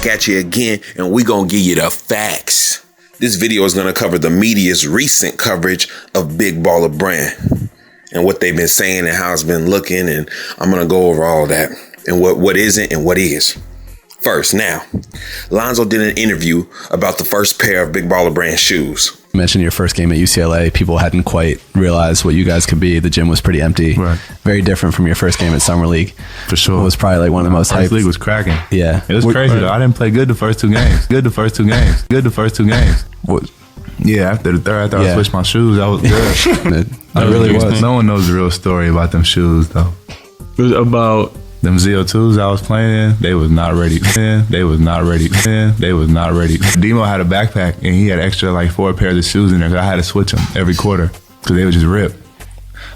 back at you again, and we gonna give you the facts. This video is gonna cover the media's recent coverage of Big Baller Brand and what they've been saying and how it's been looking, and I'm gonna go over all that and what isn't and what is. First, now, Lonzo did an interview about the first pair of Big Baller Brand shoes. You mentioned your first game at UCLA. People hadn't quite realized what you guys could be. The gym was pretty empty. Right. Very different from your first game at Summer League. For sure. It was probably like one of the most hyped. First league was cracking. Yeah. It was crazy though. I didn't play good the first two games. What? Yeah, after the third, I switched my shoes. I was good. It really was. No one knows the real story about them shoes though. It was about them ZO2s I was playing in, they was not ready. They was not ready. Demo had a backpack and he had extra like 4 pairs of shoes in there. I had to switch them every quarter because they would just rip.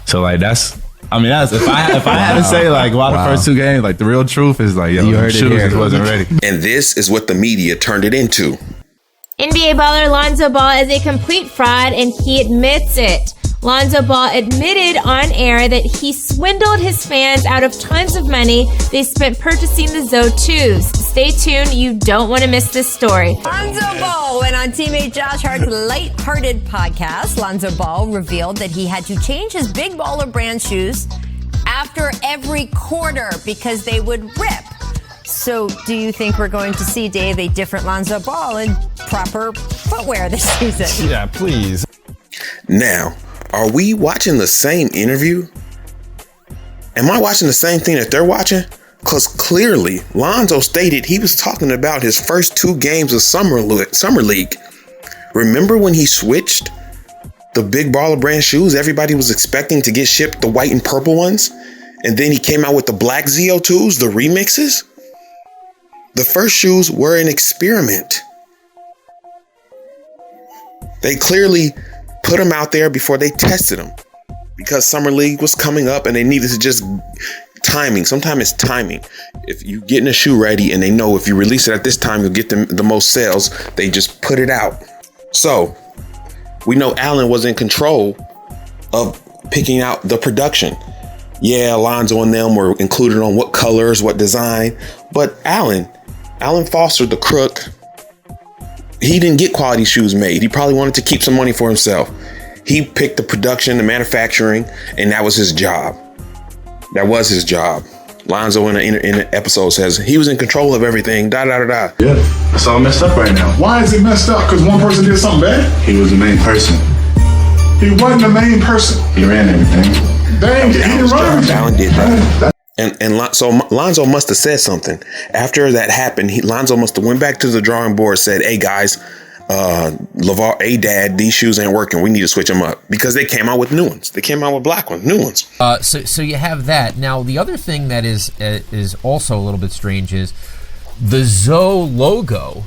So like that's if I had to say like the first 2 games, like the real truth is like, yo, you heard shoes it here. wasn't ready. And this is what the media turned it into. NBA baller Lonzo Ball is a complete fraud, and he admits it. Lonzo Ball admitted on air that he swindled his fans out of tons of money they spent purchasing the ZO2s. Stay tuned, you don't want to miss this story. Lonzo Ball went on teammate Josh Hart's Lighthearted podcast. Lonzo Ball revealed that he had to change his Big Baller Brand shoes after every quarter because they would rip. So do you think we're going to see, Dave, a different Lonzo Ball in proper footwear this season? Yeah, please. Now, are we watching the same interview? Am I watching the same thing that they're watching? Because clearly, Lonzo stated he was talking about his first 2 games of Summer League. Remember when he switched the Big Baller Brand shoes? Everybody was expecting to get shipped the white and purple ones. And then he came out with the black ZO2s, the remixes. The first shoes were an experiment. They clearly put them out there before they tested them because Summer League was coming up and they needed to just timing. Sometimes it's timing. If you getting a shoe ready and they know if you release it at this time, you'll get them the most sales. They just put it out. So we know Allen was in control of picking out the production. Yeah, Lonzo and them were included on what colors, what design, but Allen Foster, the crook, he didn't get quality shoes made. He probably wanted to keep some money for himself. He picked the production, the manufacturing, and that was his job. Lonzo in an episode says he was in control of everything. Yeah, it's all messed up right now. Why is it messed up? Because one person did something bad? He was the main person. He wasn't the main person. He ran everything. Dang, he didn't run. Allen did that. So Lonzo must have said something. After that happened, Lonzo must have went back to the drawing board, said, hey guys, Lavar, Dad, these shoes ain't working. We need to switch them up, because they came out with new ones. They came out with black ones, new ones. So you have that. Now, the other thing that is also a little bit strange is the Zoe logo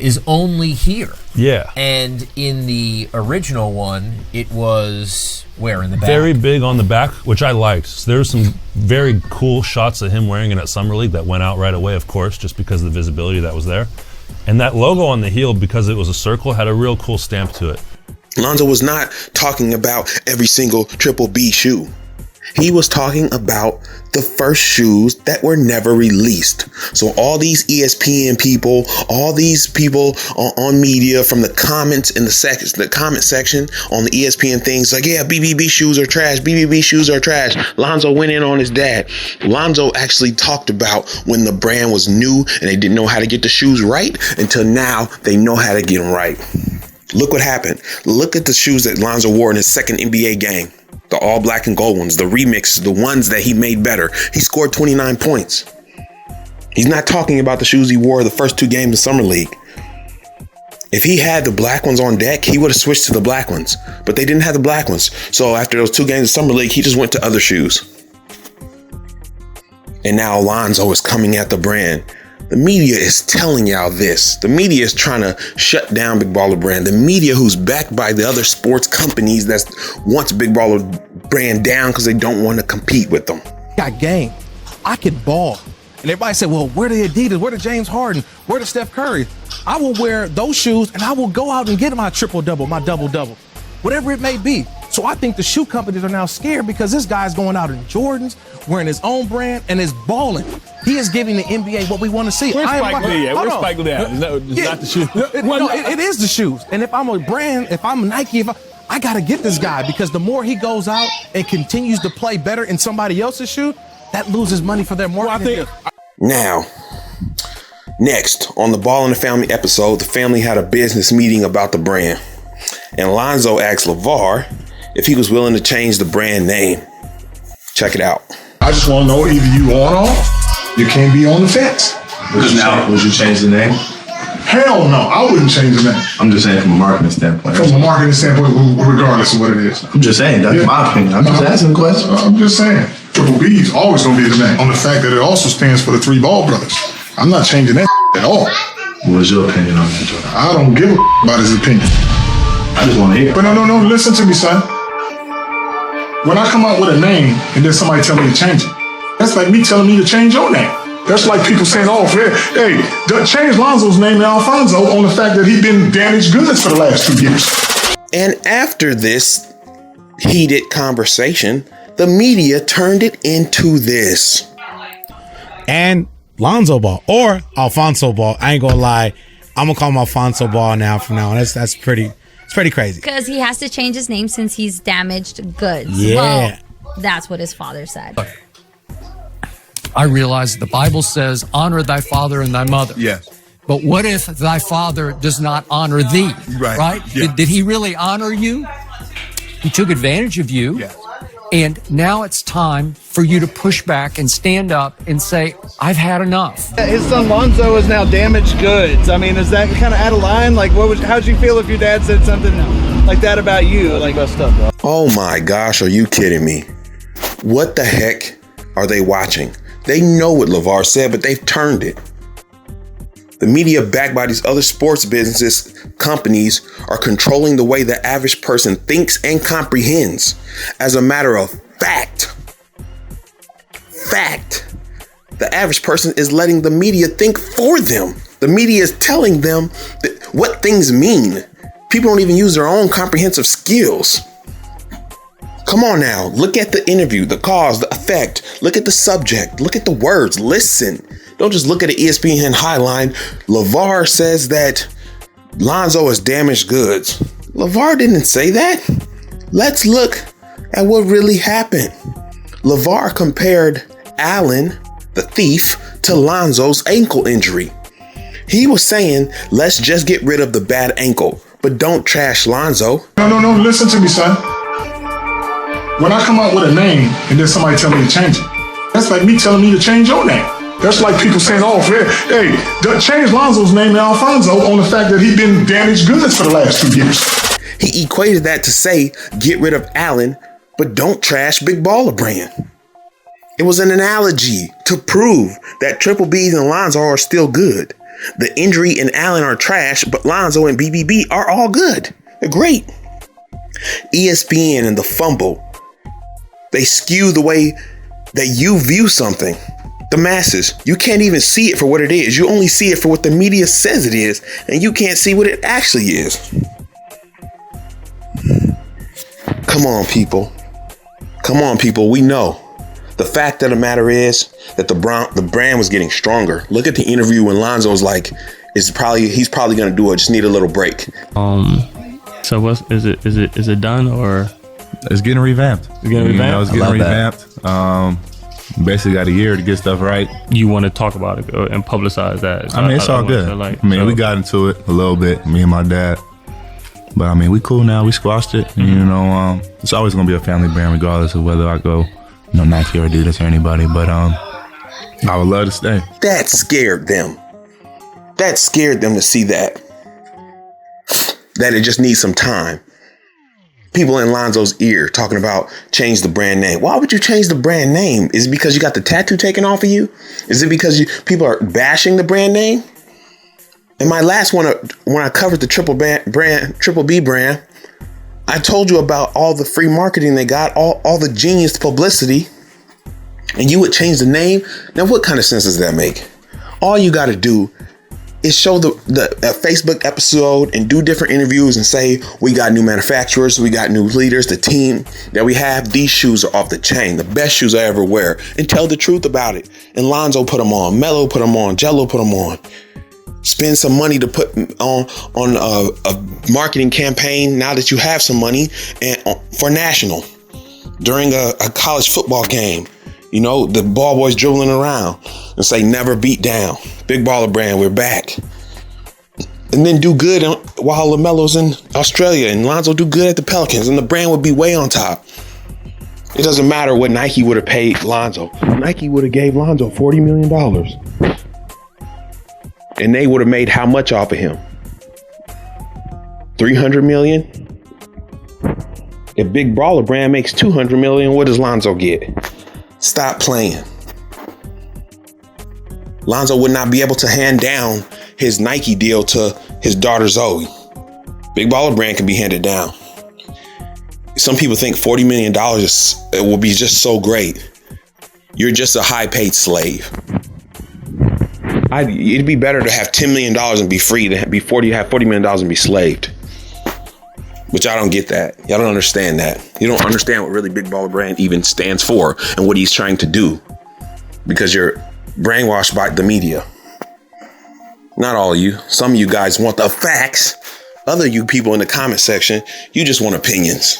is only here. Yeah. And in the original one, it was where in the back? Very big on the back, which I liked. So there were some very cool shots of him wearing it at Summer League that went out right away, of course, just because of the visibility that was there. And that logo on the heel, because it was a circle, had a real cool stamp to it. Lonzo was not talking about every single Triple B shoe. He was talking about the first shoes that were never released. So all these ESPN people, all these people on media, from the comments in the comment section on the ESPN things, like, yeah, BBB shoes are trash. BBB shoes are trash. Lonzo went in on his dad. Lonzo actually talked about when the brand was new and they didn't know how to get the shoes right, until now they know how to get them right. Look what happened. Look at the shoes that Lonzo wore in his second NBA game. The all black and gold ones, the remixes, the ones that he made better. He scored 29 points. He's not talking about the shoes he wore the first 2 games of Summer League. If he had the black ones on deck, he would have switched to the black ones, but they didn't have the black ones. So after those 2 games of Summer League, he just went to other shoes. And now Lonzo is coming at the brand. The media is telling y'all this. The media is trying to shut down Big Baller Brand. The media, who's backed by the other sports companies that wants Big Baller Brand down because they don't want to compete with them. Got game. I could ball. And everybody said, well, where the Adidas? Where the James Harden? Where the Steph Curry? I will wear those shoes and I will go out and get my triple-double, my double-double, whatever it may be. So I think the shoe companies are now scared because this guy's going out in Jordans, wearing his own brand, and is balling. He is giving the NBA what we want to see. Where's Spike Lee at? Where's Spike Lee at? It's not the shoes. It is the shoes. And if I'm a brand, if I'm Nike, I got to get this guy because the more he goes out and continues to play better in somebody else's shoe, that loses money for their marketing. Now, next, on the Ball in the Family episode, the family had a business meeting about the brand. And Lonzo asked Lavar if he was willing to change the brand name. Check it out. I just want to know either you on or off. You can't be on the fence. Would you change the name? Hell no, I wouldn't change the name. I'm just saying from a marketing standpoint. From a marketing standpoint, regardless of what it is. I'm just saying, that's my opinion. I'm just asking the question. I'm just saying. Triple B is always going to be the name. On the fact that it also stands for the 3 Ball brothers. I'm not changing that at all. What's your opinion on that, Joe? I don't give a about his opinion. I just want to hear. But no, listen to me, son. When I come up with a name and then somebody tell me to change it, that's like me telling me to change your name. That's like people saying, oh, hey, change Lonzo's name to Alfonso on the fact that he's been damaged goods for the last 2 years. And after this heated conversation, the media turned it into this. And Lonzo Ball or Alfonso Ball. I ain't gonna lie. I'm gonna call him Alfonso Ball now from now on. That's pretty crazy. Because he has to change his name since he's damaged goods. Yeah. Well, that's what his father said. I realize the Bible says, honor thy father and thy mother. Yes. But what if thy father does not honor thee? Right? Yeah. Did he really honor you? He took advantage of you. Yes. And now it's time for you to push back and stand up and say, I've had enough. His son Lonzo is now damaged goods. I mean, is that kind of out of line? Like, how'd you feel if your dad said something like that about you? Like, messed up, bro. Oh my gosh, are you kidding me? What the heck are they watching? They know what Lavar said, but they've turned it. The media backed by these other sports businesses, companies, are controlling the way the average person thinks and comprehends. As a matter of fact, the average person is letting the media think for them. The media is telling them what things mean. People don't even use their own comprehensive skills. Come on now, look at the interview, the cause, the effect, look at the subject, look at the words, listen. Don't just look at the ESPN highline. Lavar says that Lonzo is damaged goods. Lavar didn't say that. Let's look at what really happened. Lavar compared Allen, the thief, to Lonzo's ankle injury. He was saying, let's just get rid of the bad ankle, but don't trash Lonzo. No, listen to me, son. When I come up with a name and then somebody tell me to change it, that's like me telling me to change your name. That's like people saying, oh, hey, change Lonzo's name to Alfonso on the fact that he's been damaged goods for the last 2 years. He equated that to say, get rid of Allen, but don't trash Big Baller Brand. It was an analogy to prove that Triple B's and Lonzo are still good. The injury and Allen are trash, but Lonzo and BBB are all good. They're great. ESPN and the fumble, they skew the way that you view something. The masses, you can't even see it for what it is. You only see it for what the media says it is, and you can't see what it actually is. Come on, people. We know. The fact of the matter is that the brand was getting stronger. Look at the interview when Lonzo's like, he's probably gonna do it. Just need a little break. So is it done or? It's getting revamped. It's getting revamped. Basically got a year to get stuff right. You want to talk about it and publicize that? I mean, it's all good. We got into it a little bit, me and my dad. But I mean, we cool now. We squashed it. Mm-hmm. You know, it's always gonna be a family brand, regardless of whether I go, Nike or Adidas or anybody. But I would love to stay. That scared them. That scared them to see that it just needs some time. People in Lonzo's ear talking about change the brand name. Why would you change the brand name? Is it because you got the tattoo taken off of you? Is it because people are bashing the brand name? In my last one, when I covered the Triple B brand, I told you about all the free marketing they got, all the genius publicity, and you would change the name. Now, what kind of sense does that make? All you got to do is show the Facebook episode and do different interviews and say, we got new manufacturers, we got new leaders, the team that we have, these shoes are off the chain, the best shoes I ever wear, and tell the truth about it. And Lonzo put them on, Melo put them on, Jello put them on. Spend some money to put on a marketing campaign now that you have some money and for national during a college football game. You know, the ball boys dribbling around and say, never beat down. Big Baller Brand, we're back. And then do good while LaMelo's in Australia and Lonzo do good at the Pelicans and the brand would be way on top. It doesn't matter what Nike would have paid Lonzo. Nike would have gave Lonzo $40 million. And they would have made how much off of him? 300 million? If Big Baller Brand makes 200 million, what does Lonzo get? Stop playing. Lonzo would not be able to hand down his Nike deal to his daughter Zoe. Big Baller Brand can be handed down. Some people think $40 million will be just so great. You're just a high paid slave. It'd be better to have $10 million and be free than have $40 million and be slaved. But y'all don't get that. Y'all don't understand that. You don't understand what really Big Baller Brand even stands for and what he's trying to do. Because you're brainwashed by the media. Not all of you. Some of you guys want the facts. Other you people in the comment section, you just want opinions.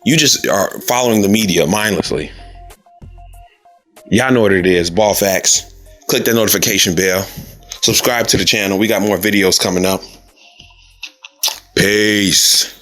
You just are following the media mindlessly. Y'all know what it is. Ball Facts. Click that notification bell. Subscribe to the channel. We got more videos coming up. Peace.